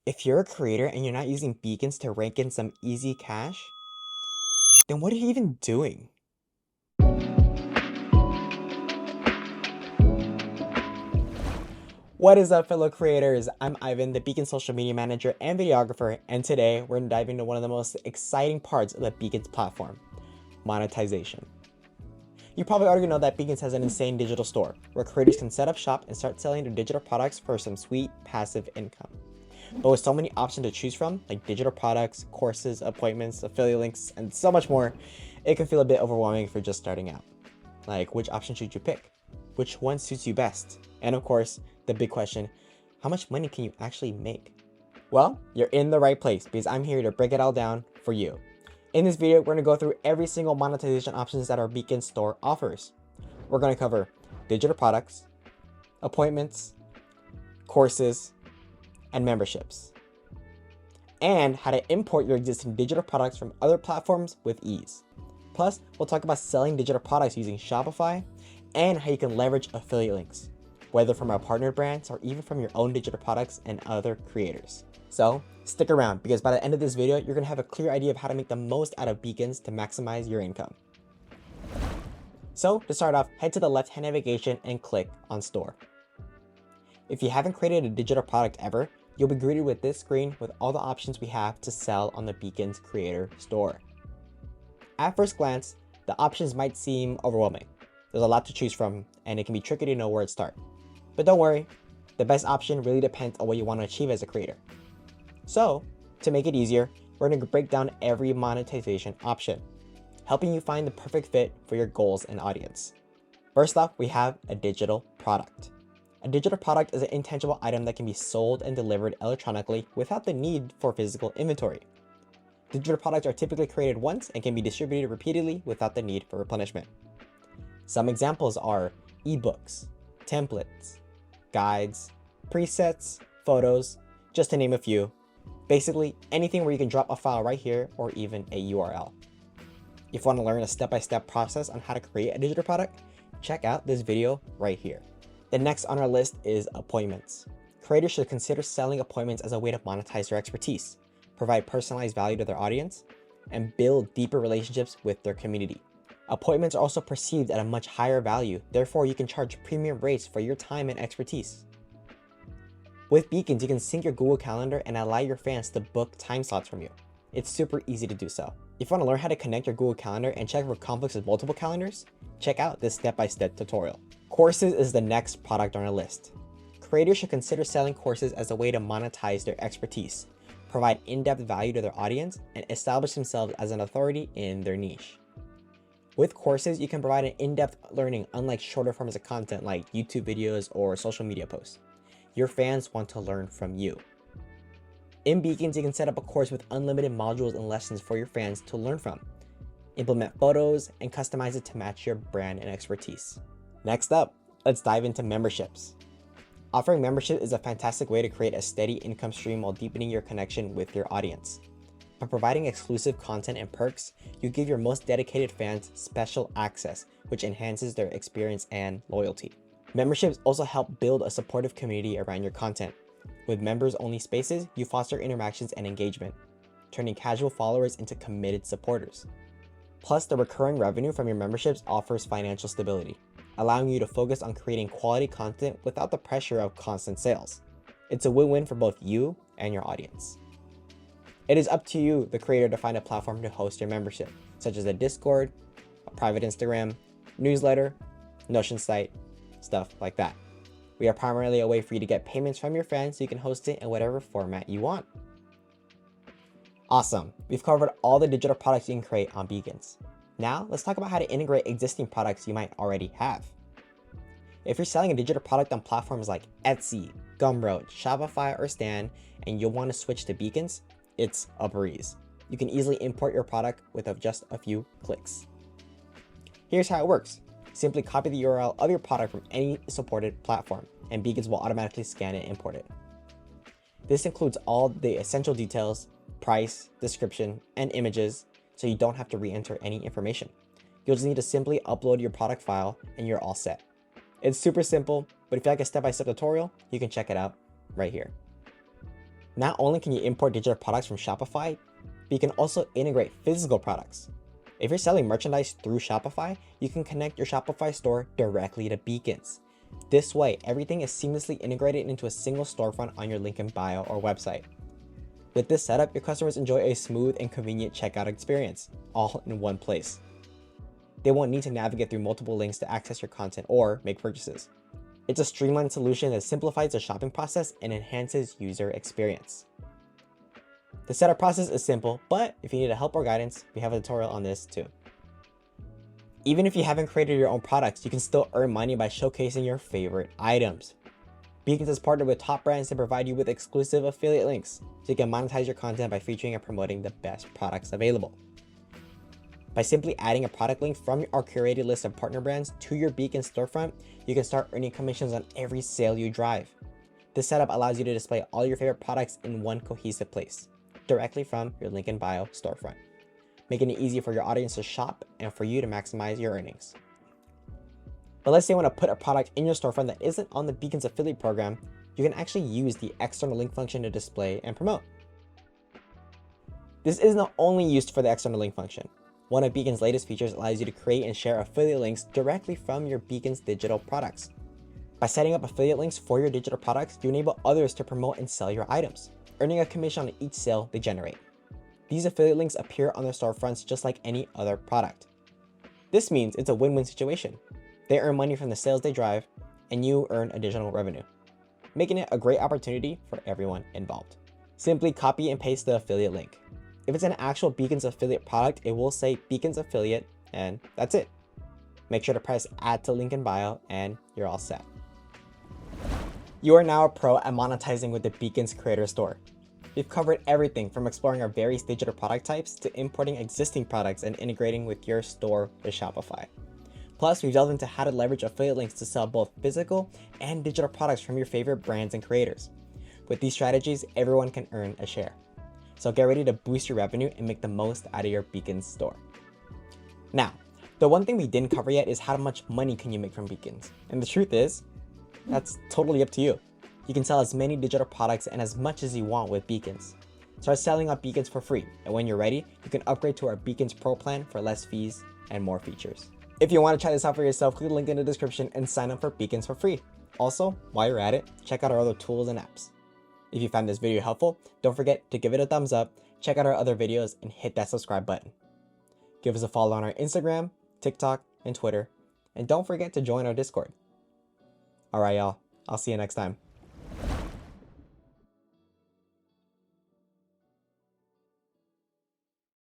If you're a creator and you're not using beacons to rank in some easy cash, then what are you even doing? What is up, fellow creators? I'm Ivan, the Beacon social media manager and videographer, and today we're going to dive into one of the most exciting parts of the Beacons platform, monetization. You probably already know that Beacons has an insane digital store where creators can set up shop and start selling their digital products for some sweet passive income. But with so many options to choose from, like digital products, courses, appointments, affiliate links, and so much more, it can feel a bit overwhelming if you're just starting out. Like, which option should you pick? Which one suits you best? And of course, the big question, how much money can you actually make? Well, you're in the right place because I'm here to break it all down for you. In this video, we're going to go through every single monetization options that our Beacon store offers. We're going to cover digital products, appointments, courses, and memberships, and how to import your existing digital products from other platforms with ease. Plus, we'll talk about selling digital products using Shopify and how you can leverage affiliate links, whether from our partner brands or even from your own digital products and other creators. So stick around because by the end of this video, you're going to have a clear idea of how to make the most out of Beacons to maximize your income. So to start off, head to the left-hand navigation and click on Store. If you haven't created a digital product ever, you'll be greeted with this screen with all the options we have to sell on the Beacons Creator Store. At first glance, the options might seem overwhelming. There's a lot to choose from, and it can be tricky to know where to start. But don't worry, the best option really depends on what you want to achieve as a creator. So, to make it easier, we're going to break down every monetization option, helping you find the perfect fit for your goals and audience. First off, we have a digital product. A digital product is an intangible item that can be sold and delivered electronically without the need for physical inventory. Digital products are typically created once and can be distributed repeatedly without the need for replenishment. Some examples are ebooks, templates, guides, presets, photos, just to name a few. Basically, anything where you can drop a file right here or even a URL. If you want to learn a step-by-step process on how to create a digital product, check out this video right here. The next on our list is appointments. Creators should consider selling appointments as a way to monetize their expertise, provide personalized value to their audience, and build deeper relationships with their community. Appointments are also perceived at a much higher value, therefore you can charge premium rates for your time and expertise. With Beacons, you can sync your Google Calendar and allow your fans to book time slots from you. It's super easy to do so. If you want to learn how to connect your Google Calendar and check for conflicts with multiple calendars, check out this step-by-step tutorial. Courses is the next product on our list. Creators should consider selling courses as a way to monetize their expertise, provide in-depth value to their audience, and establish themselves as an authority in their niche. With courses, you can provide an in-depth learning unlike shorter forms of content like YouTube videos or social media posts. Your fans want to learn from you. In Beacons, you can set up a course with unlimited modules and lessons for your fans to learn from. Implement photos and customize it to match your brand and expertise. Next up, let's dive into memberships. Offering membership is a fantastic way to create a steady income stream while deepening your connection with your audience. By providing exclusive content and perks, you give your most dedicated fans special access, which enhances their experience and loyalty. Memberships also help build a supportive community around your content. With members-only spaces, you foster interactions and engagement, turning casual followers into committed supporters. Plus, the recurring revenue from your memberships offers financial stability, allowing you to focus on creating quality content without the pressure of constant sales. It's a win-win for both you and your audience. It is up to you, the creator, to find a platform to host your membership, such as a Discord, a private Instagram, newsletter, Notion site, stuff like that. We are primarily a way for you to get payments from your fans so you can host it in whatever format you want. Awesome, we've covered all the digital products you can create on Beacons. Now, let's talk about how to integrate existing products you might already have. If you're selling a digital product on platforms like Etsy, Gumroad, Shopify, or Stan, and you'll want to switch to Beacons, it's a breeze. You can easily import your product with just a few clicks. Here's how it works. Simply copy the URL of your product from any supported platform, and Beacons will automatically scan and import it. This includes all the essential details, price, description, and images, so you don't have to re-enter any information. You'll just need to simply upload your product file and you're all set. It's super simple, but if you like a step-by-step tutorial, you can check it out right here. Not only can you import digital products from Shopify, but you can also integrate physical products. If you're selling merchandise through Shopify, you can connect your Shopify store directly to Beacons. This way, everything is seamlessly integrated into a single storefront on your link in bio or website. With this setup, your customers enjoy a smooth and convenient checkout experience, all in one place. They won't need to navigate through multiple links to access your content or make purchases. It's a streamlined solution that simplifies the shopping process and enhances user experience. The setup process is simple, but if you need help or guidance, we have a tutorial on this too. Even if you haven't created your own products, you can still earn money by showcasing your favorite items. Beacons has partnered with top brands to provide you with exclusive affiliate links, so you can monetize your content by featuring and promoting the best products available. By simply adding a product link from our curated list of partner brands to your Beacon storefront, you can start earning commissions on every sale you drive. This setup allows you to display all your favorite products in one cohesive place, directly from your link in bio storefront, making it easy for your audience to shop and for you to maximize your earnings. But let's say you want to put a product in your storefront that isn't on the Beacons affiliate program, you can actually use the external link function to display and promote. This isn't only used for the external link function. One of Beacon's latest features allows you to create and share affiliate links directly from your Beacon's digital products. By setting up affiliate links for your digital products, you enable others to promote and sell your items, earning a commission on each sale they generate. These affiliate links appear on their storefronts just like any other product. This means it's a win-win situation. They earn money from the sales they drive, and you earn additional revenue, making it a great opportunity for everyone involved. Simply copy and paste the affiliate link. If it's an actual Beacons affiliate product, it will say Beacons affiliate, and that's it. Make sure to press add to link in bio, and you're all set. You are now a pro at monetizing with the Beacons Creator Store. We've covered everything from exploring our various digital product types to importing existing products and integrating with your store with Shopify. Plus, we've delved into how to leverage affiliate links to sell both physical and digital products from your favorite brands and creators. With these strategies, everyone can earn a share. So get ready to boost your revenue and make the most out of your Beacons store. Now, the one thing we didn't cover yet is how much money can you make from Beacons. And the truth is, that's totally up to you. You can sell as many digital products and as much as you want with Beacons. Start selling on Beacons for free, and when you're ready, you can upgrade to our Beacons Pro plan for less fees and more features. If you want to try this out for yourself, click the link in the description and sign up for Beacons for free. Also, while you're at it, check out our other tools and apps. If you found this video helpful, don't forget to give it a thumbs up, check out our other videos, and hit that subscribe button. Give us a follow on our Instagram, TikTok, and Twitter, and don't forget to join our Discord. Alright y'all, I'll see you next time.